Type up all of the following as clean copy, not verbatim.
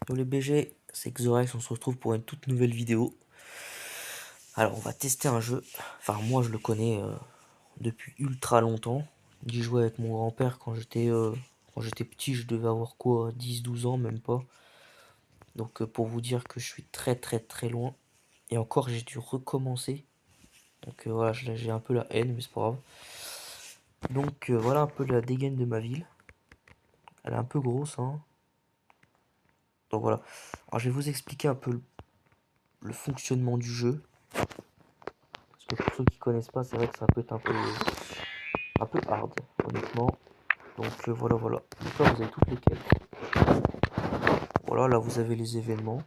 Yo les BG, c'est Xorex, on se retrouve pour une toute nouvelle vidéo. Alors on va tester un jeu, enfin moi je le connais depuis ultra longtemps. J'y jouais avec mon grand-père quand j'étais petit, je devais avoir quoi, 10-12 ans, même pas. Donc pour vous dire que je suis très très très loin. Et encore j'ai dû recommencer. Donc voilà, j'ai un peu la haine, mais c'est pas grave. Donc voilà un peu la dégaine de ma ville. Elle est un peu grosse, hein. Donc voilà. Alors je vais vous expliquer un peu le fonctionnement du jeu. Parce que pour ceux qui connaissent pas, c'est vrai que ça peut être un peu hard, honnêtement. Donc voilà, voilà. Donc là, vous avez toutes les quêtes. Voilà, là, vous avez les événements.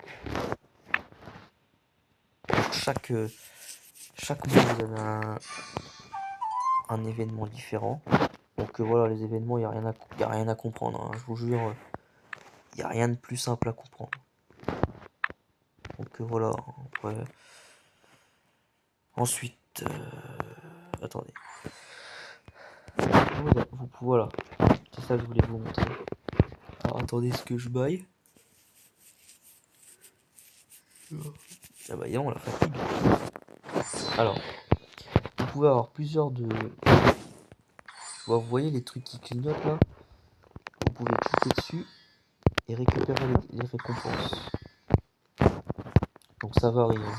Pour chaque mois, vous avez un événement différent. Donc voilà, les événements, il n'y a rien à comprendre, hein. Je vous jure, il n'y a rien de plus simple à comprendre. Donc voilà, après... Ensuite, attendez. Voilà, c'est ça que je voulais vous montrer. Alors attendez ce que je baille. Ah bah non, la fatigue. Alors, vous pouvez avoir plusieurs de... Vous voyez les trucs qui clignotent là? Vous pouvez cliquer dessus et récupérer les récompenses. Donc ça varie, hein.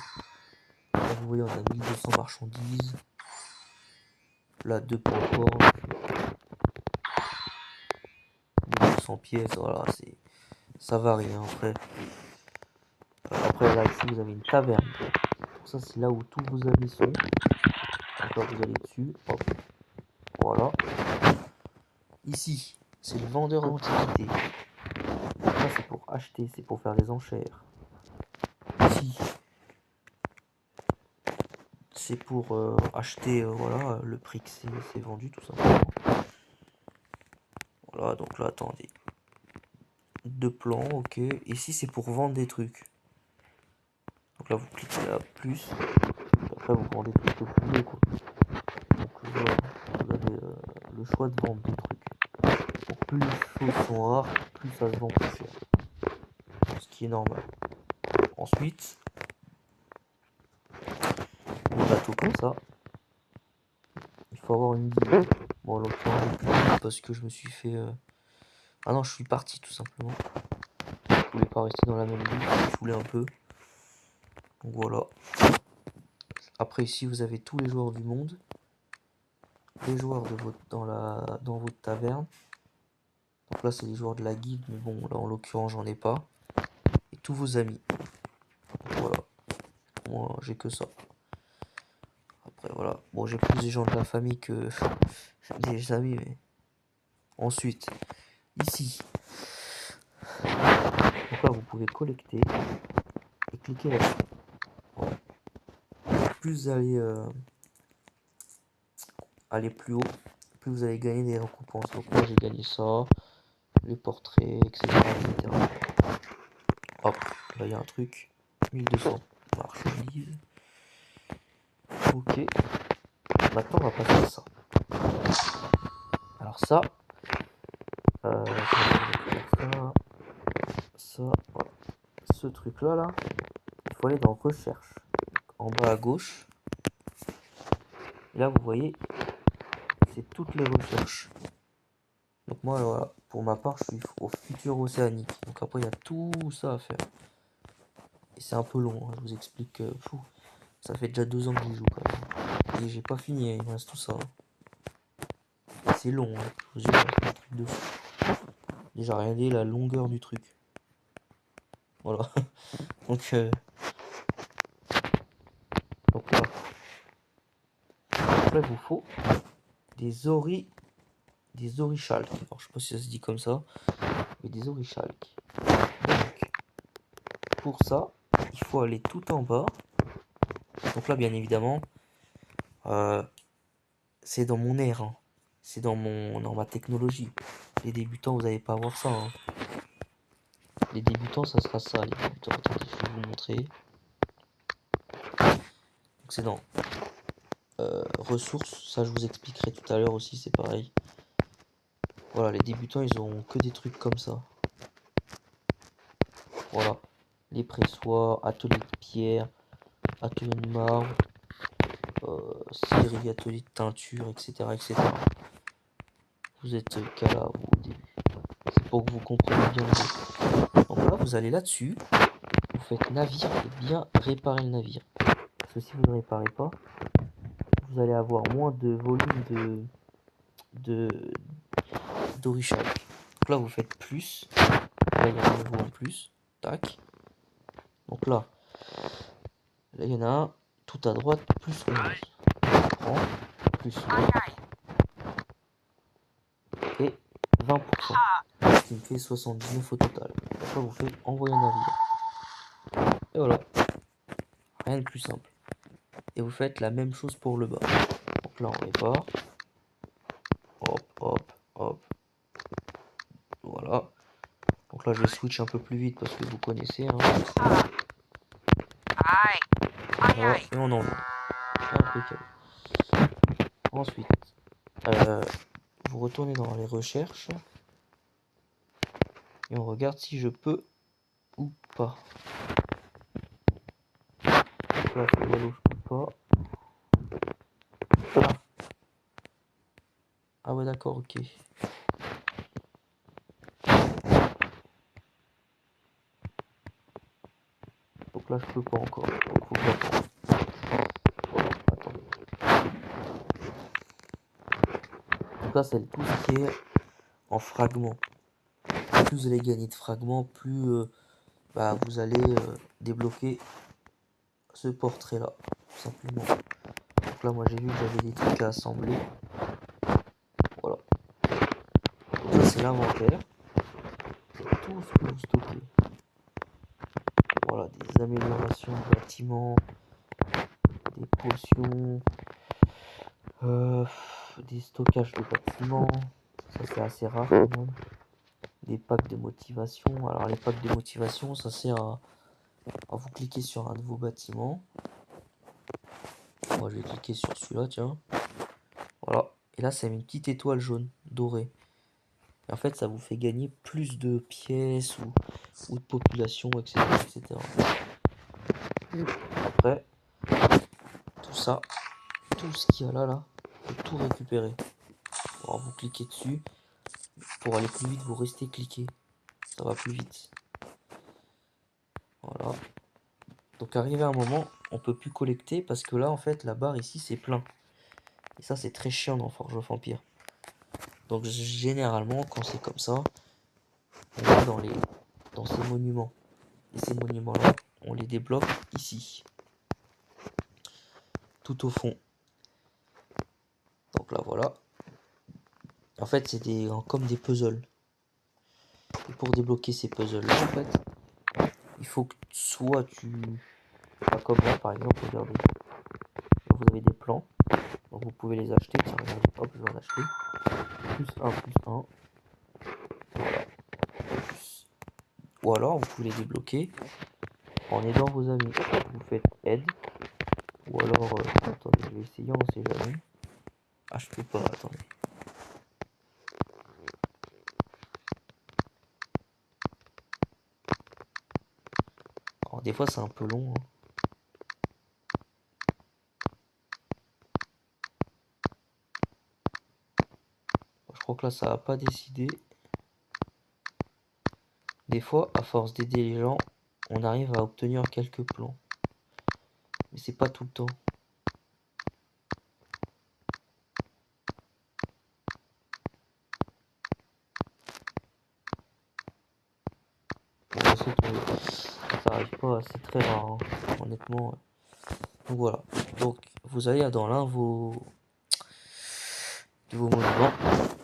Là, vous voyez, on a 1200 marchandises. Là, 2 points forts. 1200 pièces, voilà, ça varie, hein, après. Après, là, ici, vous avez une taverne. Donc ça, c'est là où tous vos amis sont. Donc là, vous allez dessus. Hop. Voilà. Ici, c'est le vendeur d'antiquités. Ça, c'est pour acheter, c'est pour faire des enchères. Ici, c'est pour acheter, voilà, le prix que c'est vendu, tout simplement. Voilà, donc là, attendez. 2 plans, ok. Ici, c'est pour vendre des trucs. Donc là, vous cliquez là, plus. Après, vous vendez tout ce que vous voulez, quoi. Donc voilà, vous avez le choix de vendre des trucs. Donc plus les choses sont rares, plus ça se vend plus cher. Ce qui est normal. Ensuite, les bateaux comme ça, il faut avoir une guilde. Bon, en l'occurrence, j'ai plus de guilde parce que je me suis fait... Ah non, je suis parti tout simplement. Je voulais pas rester dans la même guilde, je voulais un peu. Donc voilà. Après ici, vous avez tous les joueurs du monde. Les joueurs dans votre taverne. Donc là, c'est les joueurs de la guilde, mais bon, là, en l'occurrence, j'en ai pas. Et tous vos amis. Donc voilà. Moi, j'ai que ça. Après, voilà. Bon, j'ai plus des gens de la famille que des amis, mais... Ensuite, ici. Donc là, vous pouvez collecter. Et cliquer là-dessus. Voilà. Plus vous allez aller plus haut, plus vous allez gagner des récompenses. Donc moi, j'ai gagné ça. Les portraits, etc. etc. Hop, là, il y a un truc. 1200 marchandises. Ok. Maintenant, on va passer à ça. Alors ça, ça, voilà. Ce truc là, il faut aller dans recherche. En bas à gauche. Et là, vous voyez, c'est toutes les recherches. Donc moi, voilà, pour ma part, je suis au futur océanique. Donc après, il y a tout ça à faire. Et c'est un peu long, hein, je vous explique. Ça fait déjà 2 ans que j'y joue quand même. Et j'ai pas fini, hein, il me reste tout ça, hein. C'est long, hein, je vous jure, c'est un truc de fou. Déjà, regardez la longueur du truc. Voilà. Donc voilà. Après, il vous faut des orichalques. Alors, je sais pas si ça se dit comme ça, mais des orichalques. Donc, pour ça, il faut aller tout en bas. Donc là, bien évidemment, c'est dans mon air, hein. C'est dans ma technologie. Les débutants, vous n'allez pas voir ça, hein. Les débutants, ça sera ça. Les débutants, attendez, je vais vous montrer. Donc c'est dans ressources. Ça, je vous expliquerai tout à l'heure aussi. C'est pareil. Voilà, les débutants, ils auront que des trucs comme ça. Voilà. Les pressoirs, atelier de pierre, atelier de marbre, scierie, atelier de teinture, etc. etc. Vous êtes qu'à là, vous, au début. C'est pour que vous compreniez bien le jeu. Donc là, vous allez là-dessus, vous faites navire et bien réparer le navire. Parce que si vous ne réparez pas, vous allez avoir moins de volume d'orishag. Donc là, vous faites plus. Là, il y a un niveau en plus. Tac. Donc là, il y en a un tout à droite, plus 11. On prend, plus 11. Et 20%. Ce qui me fait 79 au total. Après, vous faites envoyer un navire. Et voilà. Rien de plus simple. Et vous faites la même chose pour le bas. Donc là, on répare. Hop, hop, hop. Voilà. Donc là, je vais switch un peu plus vite parce que vous connaissez. Hein. Voilà, et on envoie. Impeccable. Ensuite, vous retournez dans les recherches. Et on regarde si je peux ou pas. Donc là, c'est yellow, je peux pas. Ah, ah ouais, d'accord, ok. Donc là, je peux pas encore. Donc faut que j'attende. Attendez. Donc là, c'est tout ce qui est en fragments. Plus vous allez gagner de fragments, plus vous allez débloquer ce portrait là, tout simplement. Donc là, moi j'ai vu que j'avais des trucs à assembler. Voilà. Donc ça, c'est l'inventaire. C'est tout ce que vous stockez. Voilà, des améliorations de bâtiments, des potions, des stockages de bâtiments. Ça, c'est assez rare quand même. Des packs de motivation. Alors, les packs de motivation, ça sert à vous cliquer sur un nouveau bâtiment. Moi, je vais cliquer sur celui-là, tiens. Voilà. Et là, ça met une petite étoile jaune, dorée. Et en fait, ça vous fait gagner plus de pièces ou de population, etc., etc. Après, tout ça, tout ce qu'il y a là, faut tout récupérer. Alors, vous cliquez dessus. Pour aller plus vite, vous restez cliqué. Ça va plus vite. Voilà. Donc, arrivé à un moment, on peut plus collecter parce que là, en fait, la barre ici, c'est plein. Et ça, c'est très chiant dans Forge of Empire. Donc, généralement, quand c'est comme ça, on va dans ces monuments. Et ces monuments-là, on les débloque ici. Tout au fond. Donc là, voilà. En fait, c'est comme des puzzles. Et pour débloquer ces puzzles-là, en fait, il faut que soit tu... Pas comme là, par exemple, regardez. Là, vous avez des plans. Donc vous pouvez les acheter. Tiens, regardez, hop, je vais en acheter. Plus un. Voilà. Ou alors, vous pouvez les débloquer en aidant vos amis. Vous faites aide. Ou alors, attendez, je vais essayer, on sait jamais. Ah, je peux pas, attendez. Alors, des fois, c'est un peu long. Hein. Je crois que là, ça va pas décidé. Des fois, à force d'aider les gens, on arrive à obtenir quelques plans. Mais c'est pas tout le temps. Bon, ça arrive pas, c'est très rare, hein, honnêtement. Donc voilà. Donc vous allez dans l'un de vos monuments.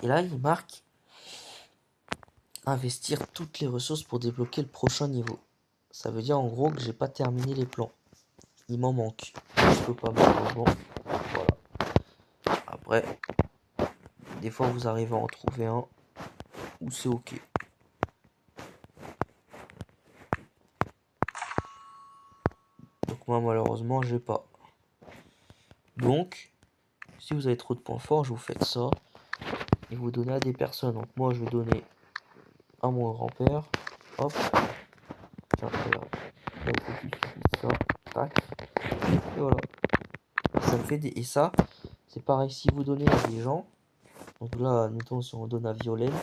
Et là, il marque investir toutes les ressources pour débloquer le prochain niveau. Ça veut dire en gros que j'ai pas terminé les plans. Il m'en manque. Je peux pas malheureusement. Voilà. Après, des fois vous arrivez à en trouver un où c'est ok. Donc moi malheureusement j'ai pas. Donc, si vous avez trop de points forts, je vous faites ça. Et vous donnez à des personnes. Donc moi je vais donner à mon grand-père. Hop. après là, il faut qu'il suffise ça, tac, et voilà. Ça me fait des... Et ça, c'est pareil, si vous donnez à des gens, donc là, admettons, si on donne à Violaine,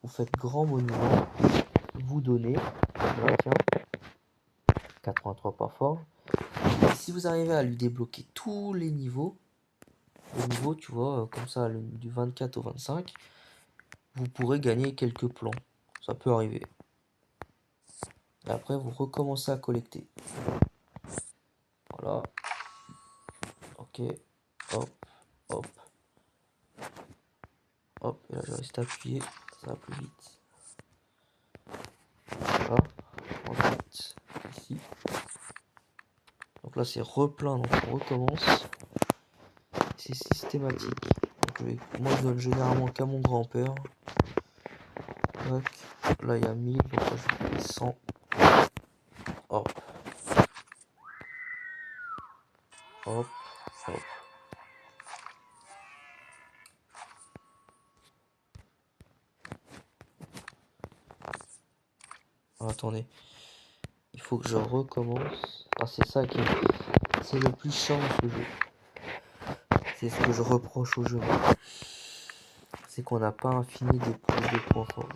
vous faites grand monument, vous donnez, là, tiens, 83 par forge. Et si vous arrivez à lui débloquer tous les niveaux, tu vois, comme ça, du 24 au 25, vous pourrez gagner quelques plans. Ça peut arriver. Et après, vous recommencez à collecter. Voilà. Ok. Hop, hop, hop. Et là, je reste appuyé. Ça va plus vite. Voilà. Ensuite, ici. Donc là, c'est replein. Donc on recommence. C'est systématique. Donc, moi, je donne généralement qu'à mon grand-père. Là, il y a 1000. Donc là, je fais 100. Hop. Hop. Hop. Ah, attendez. Il faut que je recommence. Ah, c'est ça qui est... C'est le plus chiant de ce jeu. C'est ce que je reproche au jeu. C'est qu'on n'a pas infini des points forts.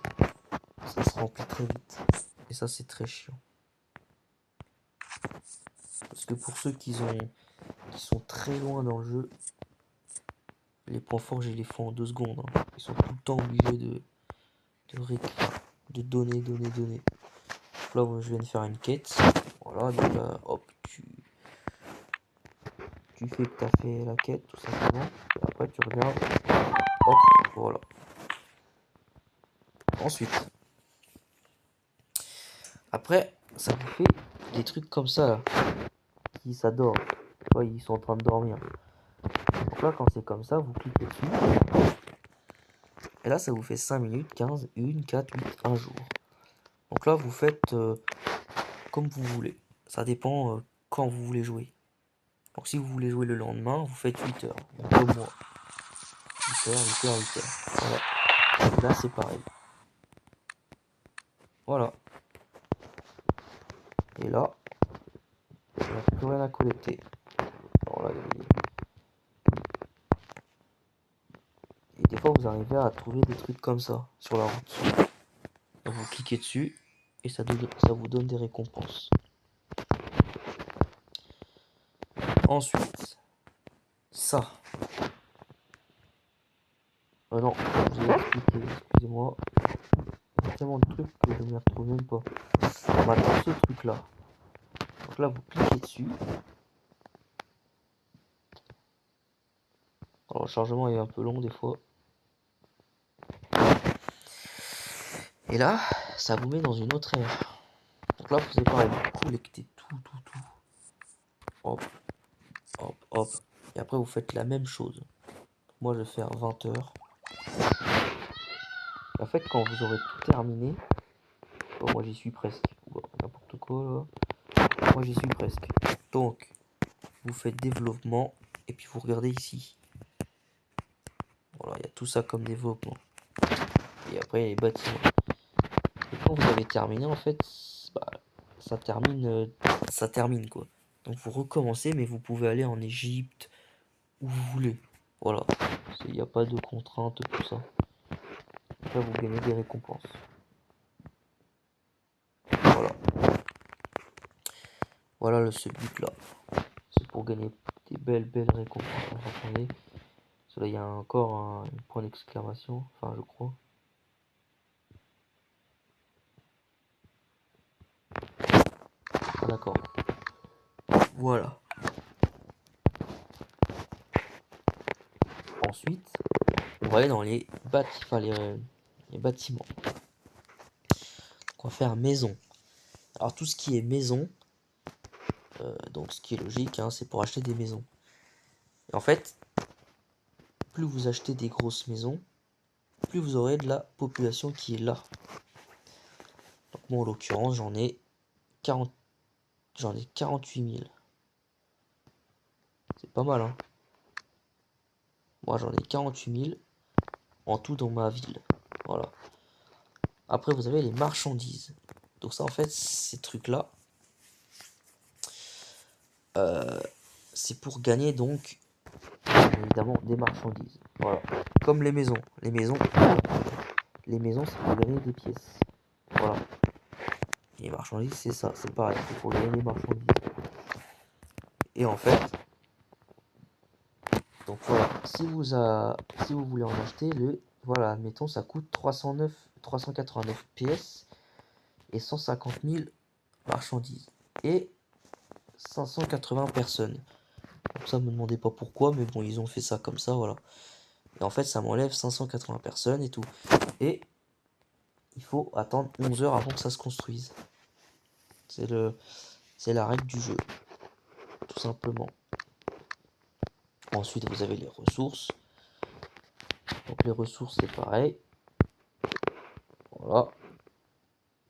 Ça se remplit très vite. Et ça, c'est très chiant. Parce que pour ceux qui sont très loin dans le jeu, les points forts, je les fais en 2 secondes. Hein. Ils sont tout le temps obligés de donner. Donc là, je viens de faire une quête. Voilà, donc là, hop, tu fais que tu as fait la quête, tout simplement. Et après, tu regardes. Hop, voilà. Ensuite, après, ça vous fait des trucs comme ça, là, qui s'adorent. Tu vois, ils sont en train de dormir. Donc là, quand c'est comme ça, vous cliquez dessus. Et là, ça vous fait 5 minutes, 15, 1, 4, 8, 1 jour. Donc là, vous faites comme vous voulez. Ça dépend quand vous voulez jouer. Donc si vous voulez jouer le lendemain, vous faites 8 heures. Donc, comme moi. 8 heures, 8 heures, 8 heures. Voilà. Et là, c'est pareil. Voilà. Et là, il n'y a plus rien à collecter. Alors là, et des fois, vous arrivez à trouver des trucs comme ça sur la route. Donc, vous cliquez dessus et ça vous donne des récompenses. Ensuite, ça. Non, je vous ai expliqué, excusez-moi. Il y a tellement de trucs que je ne m'y retrouve même pas. Maintenant, ce truc-là. Donc là, vous cliquez dessus. Alors, le chargement est un peu long des fois. Et là, ça vous met dans une autre ère. Donc là, vous avez pareil, vous collectez tout. Hop, hop, hop. Et après, vous faites la même chose. Moi, je vais faire 20 heures. Et en fait, quand vous aurez tout terminé, bon, moi j'y suis presque. Bon, n'importe quoi là. Moi j'y suis presque. Donc, vous faites développement et puis vous regardez ici. Voilà, il y a tout ça comme développement. Et après, il y a les bâtiments. Et quand vous avez terminé, en fait, bah, ça termine quoi. Donc vous recommencez, mais vous pouvez aller en Égypte où vous voulez. Voilà, il n'y a pas de contraintes, tout ça. Là, vous gagnez des récompenses. Voilà. Voilà ce but là. C'est pour gagner des belles récompenses. Attendez. Parce que là, il y a encore un point d'exclamation. Enfin, je crois. Ah, d'accord. Voilà. Ensuite, on va aller dans les bâtiments. Donc, on va faire maison. Alors, tout ce qui est maison, donc ce qui est logique, hein, c'est pour acheter des maisons. Et en fait, plus vous achetez des grosses maisons, plus vous aurez de la population qui est là. Donc, moi, en l'occurrence, j'en ai 48 000. C'est pas mal, hein. Moi, j'en ai 48 000 en tout dans ma ville. Voilà. Après, vous avez les marchandises. Donc ça, en fait, ces trucs-là, c'est pour gagner donc évidemment des marchandises. Voilà. Comme les maisons. Les maisons, c'est pour gagner des pièces. Voilà. Et les marchandises, c'est ça, c'est pareil, c'est pour gagner des marchandises. Et en fait, donc voilà, si vous voulez en acheter, voilà, admettons, ça coûte 389 pièces et 150 000 marchandises. Et 580 personnes. Donc ça, me demandez pas pourquoi, mais bon, ils ont fait ça comme ça, voilà. Et en fait, ça m'enlève 580 personnes et tout. Et il faut attendre 11 heures avant que ça se construise. C'est la règle du jeu, tout simplement. Ensuite, vous avez les ressources. Donc les ressources, c'est pareil. Voilà.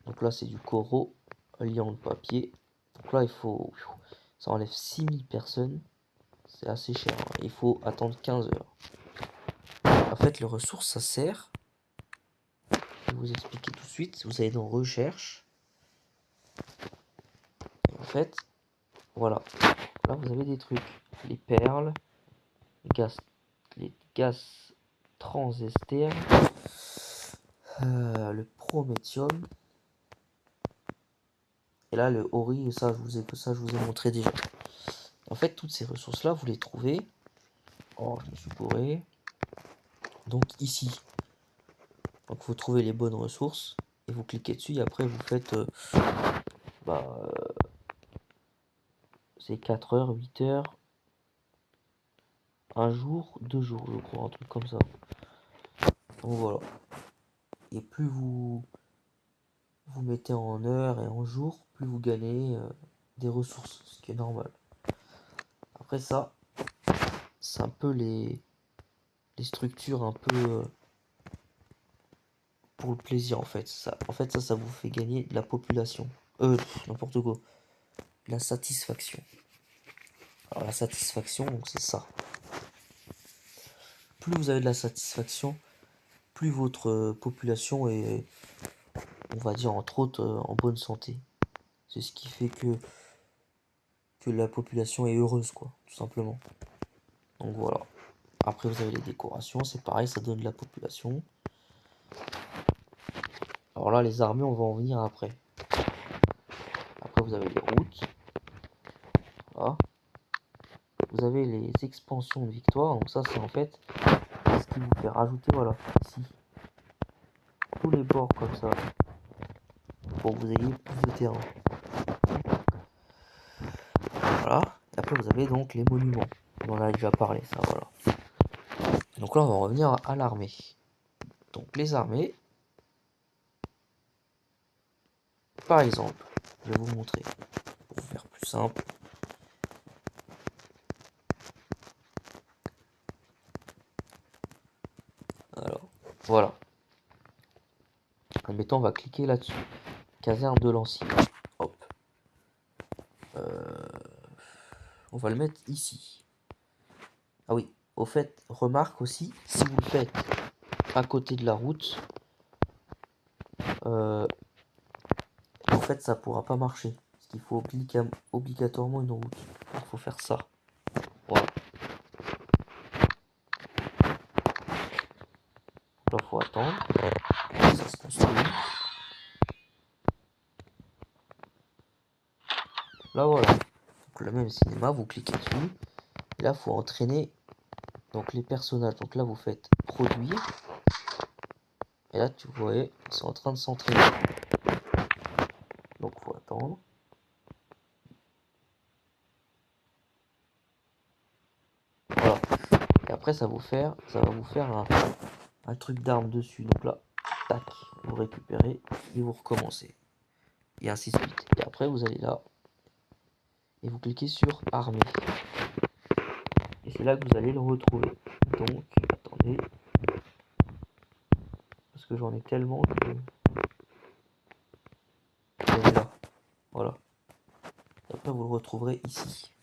Donc là, c'est du coraux, liant de papier. Donc là, ça enlève 6000 personnes. C'est assez cher, hein. Il faut attendre 15 heures. En fait, les ressources, ça sert. Je vais vous expliquer tout de suite. Vous allez dans recherche. Et en fait, voilà. Là, vous avez des trucs. Les perles, les gaz transester, le prométhium. Et là, le ori, ça, je vous ai montré déjà. En fait, toutes ces ressources-là, vous les trouvez. Oh, je me suis bourré. Donc ici. Donc vous trouvez les bonnes ressources et vous cliquez dessus et après vous faites c'est 4 heures, 8 heures, un jour, 2 jours, je crois, un truc comme ça. Donc voilà. Et plus vous mettez en heures et en jours, plus vous gagnez des ressources, ce qui est normal. Après ça, c'est un peu les structures un peu pour le plaisir en fait. Ça vous fait gagner de la population. N'importe quoi. De la satisfaction. Alors la satisfaction, donc c'est ça. Plus vous avez de la satisfaction, plus votre population est, on va dire entre autres, en bonne santé. C'est ce qui fait que la population est heureuse, quoi, tout simplement. Donc voilà. Après vous avez les décorations, c'est pareil, ça donne de la population. Alors là, les armées, on va en venir après. Après vous avez les routes. Voilà. Vous avez les expansions de victoire. Donc ça, c'est en fait ce qui vous fait rajouter, voilà, ici, tous les bords comme ça, pour que vous ayez plus de terrain. Voilà. Et après, vous avez donc les monuments. On en a déjà parlé, ça, voilà. Donc là, on va revenir à l'armée. Donc les armées, par exemple, je vais vous montrer, pour faire plus simple. Alors, voilà. Admettons, on va cliquer là-dessus. Caserne de Lancy. Hop. On va le mettre ici. Ah oui, au fait, remarque aussi, si vous le faites à côté de la route, en fait, ça pourra pas marcher. Parce qu'il faut obligatoirement une route. Il faut faire ça. Voilà. Là, faut attendre. Ça se construit. Là, voilà. Donc, le même cinéma, vous cliquez dessus. Et là, faut entraîner donc les personnages. Donc là, vous faites produire. Et là, tu vois, ils sont en train de s'entraîner. Donc, faut attendre. Voilà. Et après, ça va vous faire un truc d'arme dessus. Donc là, tac, vous récupérez et vous recommencez. Et ainsi de suite. Et après, vous allez là et vous cliquez sur armée. Et c'est là que vous allez le retrouver. Donc, attendez. Parce que j'en ai tellement que... Vous allez là. Voilà. Et après, vous le retrouverez ici.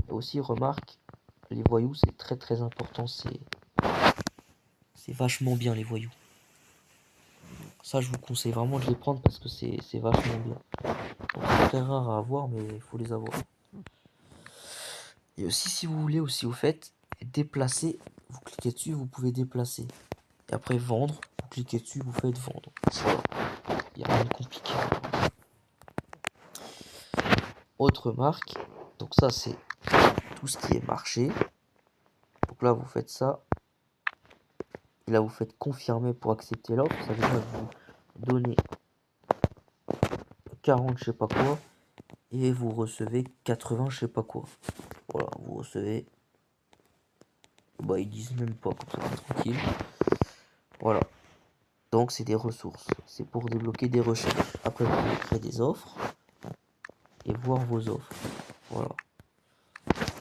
Et aussi, remarque, les voyous, c'est très très important. C'est vachement bien, les voyous. Ça, je vous conseille vraiment de les prendre parce que c'est vachement bien. Donc, très rares à avoir, mais il faut les avoir. Et aussi, si vous voulez, aussi, vous faites déplacer, vous cliquez dessus, vous pouvez déplacer. Et après, vendre, vous cliquez dessus, vous faites vendre. Voilà. Il n'y a rien de compliqué. Autre marque, donc ça, c'est tout ce qui est marché. Donc là, vous faites ça. Et là, vous faites confirmer pour accepter l'offre. Ça veut dire que vous donnez 40 je sais pas quoi. Et vous recevez 80 je sais pas quoi. Voilà, vous recevez. Bah, ils disent même pas, comme ça, tranquille. Voilà. Donc, c'est des ressources. C'est pour débloquer des recherches. Après, vous pouvez créer des offres. Et voir vos offres. Voilà.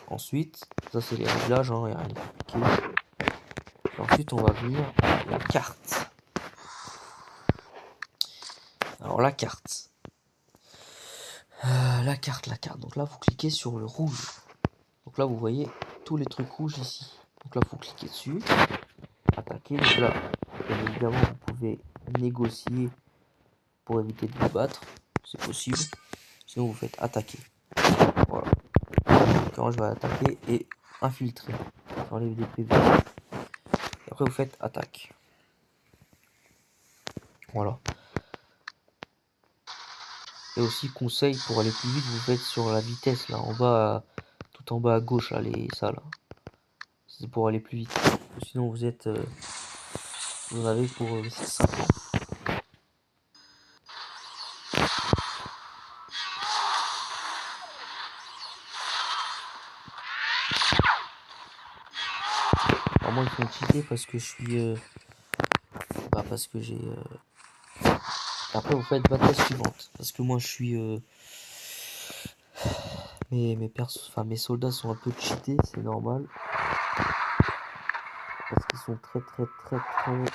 Ensuite, ça, c'est les réglages, hein, il n'y a rien de compliqué. Et ensuite, on va venir à la carte. Alors, la carte. La carte. Donc là, vous cliquez sur le rouge. Donc là, vous voyez tous les trucs rouges ici. Donc là, vous cliquez dessus. Attaquer. Donc là, bien évidemment, vous pouvez négocier pour éviter de vous battre. C'est possible. Sinon, vous faites attaquer. Voilà. Quand je vais attaquer et infiltrer. J'enlève des PV. Et après, vous faites attaque. Voilà. Et aussi, conseil pour aller plus vite, vous faites sur la vitesse là en bas, tout en bas à gauche là, ça là. C'est pour aller plus vite. Sinon, vous êtes. Vous en avez pour 5 ans. Alors moi, ils sont cheatés parce que je suis. Parce que j'ai. Après, vous faites bataille suivante. Parce que moi, je suis. Mes soldats sont un peu cheatés, c'est normal. Parce qu'ils sont très entraînés.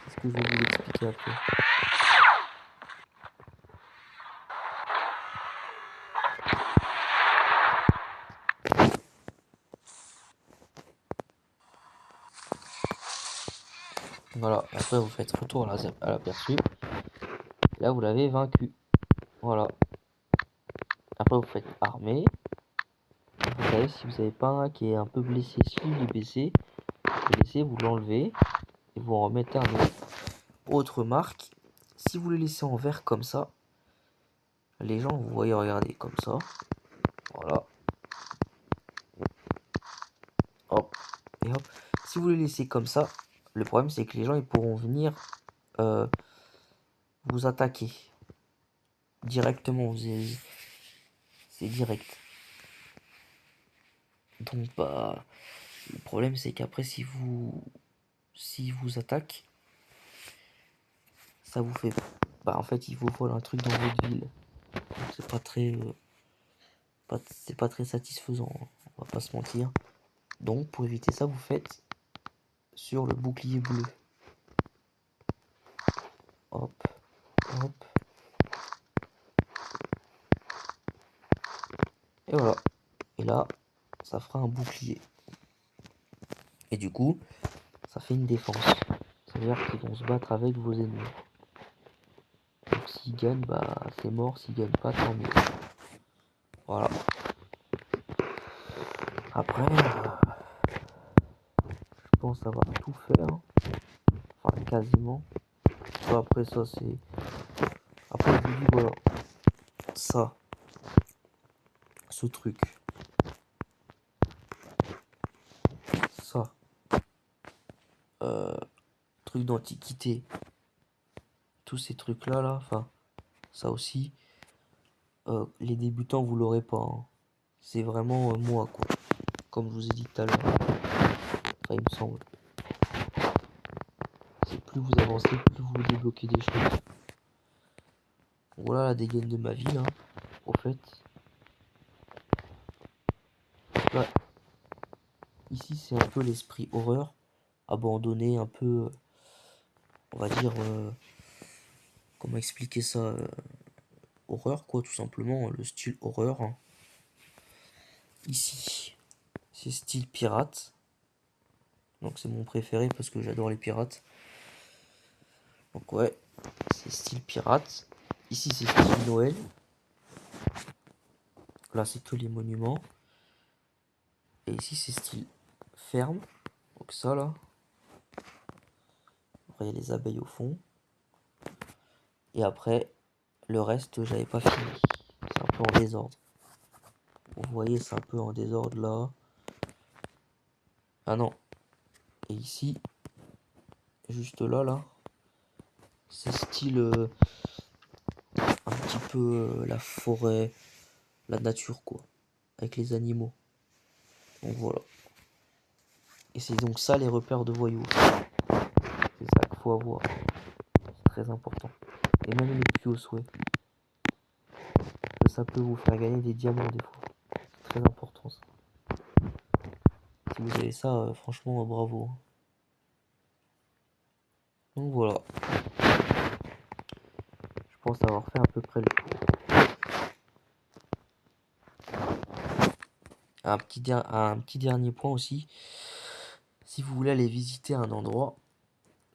C'est ce que je vais vous expliquer après. Voilà, après vous faites retour à l'aperçu. Là, vous l'avez vaincu. Voilà. Après, vous faites armée. Vous savez, si vous n'avez pas un qui est un peu blessé, si il est blessé, vous l'enlevez et vous en remettez un autre. Autre marque, si vous le laissez en vert comme ça, les gens, vous voyez, regardez, comme ça. Voilà. Hop. Et hop. Si vous les laissez comme ça, le problème c'est que les gens ils pourront venir vous attaquer directement. C'est direct. Donc bah le problème c'est qu'après si vous attaquent, ça vous fait en fait ils vous volent un truc dans votre ville. Donc c'est pas très c'est pas très satisfaisant, hein. On va pas se mentir. Donc pour éviter ça, vous faites sur le bouclier bleu. Hop, hop. Et voilà. Et là, ça fera un bouclier. Et du coup, ça fait une défense. C'est-à-dire qu'ils vont se battre avec vos ennemis. Donc s'ils gagnent, bah c'est mort. S'ils gagnent pas, tant mieux. Voilà. Après, je pense avoir tout fait. Hein. Enfin, quasiment. Après ça, c'est... Après, je vous dis, voilà. Ça. Ce truc. Ça. Truc d'antiquité. Tous ces trucs-là, là. Enfin, ça aussi. Les débutants, vous l'aurez pas. Hein. C'est vraiment moi, quoi. Comme je vous ai dit tout à l'heure. Enfin, il me semble. C'est plus vous avancez, plus vous débloquez des choses. Voilà la dégaine de ma ville, hein, au fait. Là, ici, c'est un peu l'esprit horreur. Abandonné, un peu, on va dire, comment expliquer ça, horreur, quoi, tout simplement, le style horreur. Hein. Ici, c'est style pirate. Donc c'est mon préféré parce que j'adore les pirates. Donc ouais, c'est style pirate. Ici, c'est style Noël. Là, c'est que les monuments. Et ici, c'est style ferme. Donc ça, là. Après, il y a les abeilles au fond. Et après, le reste, j'avais pas fini. C'est un peu en désordre. Vous voyez, c'est un peu en désordre là. Ah non. Et ici, juste là, c'est style un petit peu la forêt, la nature, quoi. Avec les animaux. Donc voilà. Et c'est donc ça les repères de voyous. C'est ça qu'il faut avoir. C'est très important. Et même les plus au souhait. Ça peut vous faire gagner des diamants des fois. C'est très important ça. Si vous avez ça, franchement, bravo. Donc voilà. Je pense avoir fait à peu près le tour. Un petit dernier point aussi. Si vous voulez aller visiter un endroit,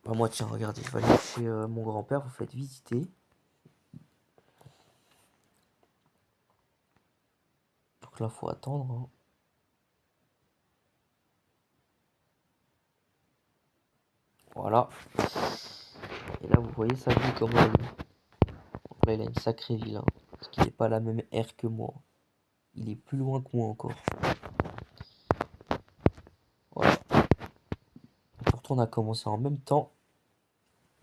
bah moi tiens, regardez, je vais aller chez mon grand-père, vous faites visiter. Donc là, faut attendre, hein. Voilà. Et là, vous voyez sa ville comment elle est. Donc là, il a une sacrée ville, hein, parce qu'il n'est pas à la même aire que moi. Il est plus loin que moi encore. Voilà. Pourtant, on a commencé en même temps,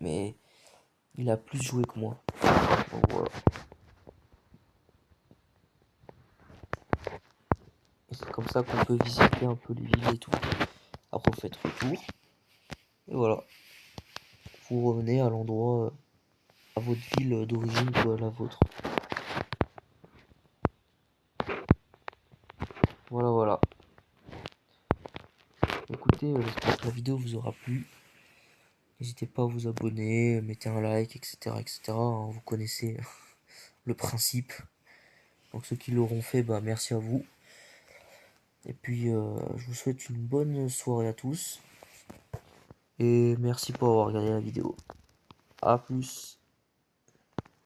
mais il a plus joué que moi. Donc voilà. Et c'est comme ça qu'on peut visiter un peu les villes et tout. Après, vous faites retour. Et voilà. Vous revenez à l'endroit, à votre ville d'origine ou à la vôtre. Voilà, voilà. Écoutez, j'espère que la vidéo vous aura plu. N'hésitez pas à vous abonner, mettez un like, etc. etc. hein, vous connaissez le principe. Donc ceux qui l'auront fait, bah merci à vous. Et puis je vous souhaite une bonne soirée à tous. Et merci pour avoir regardé la vidéo. A plus.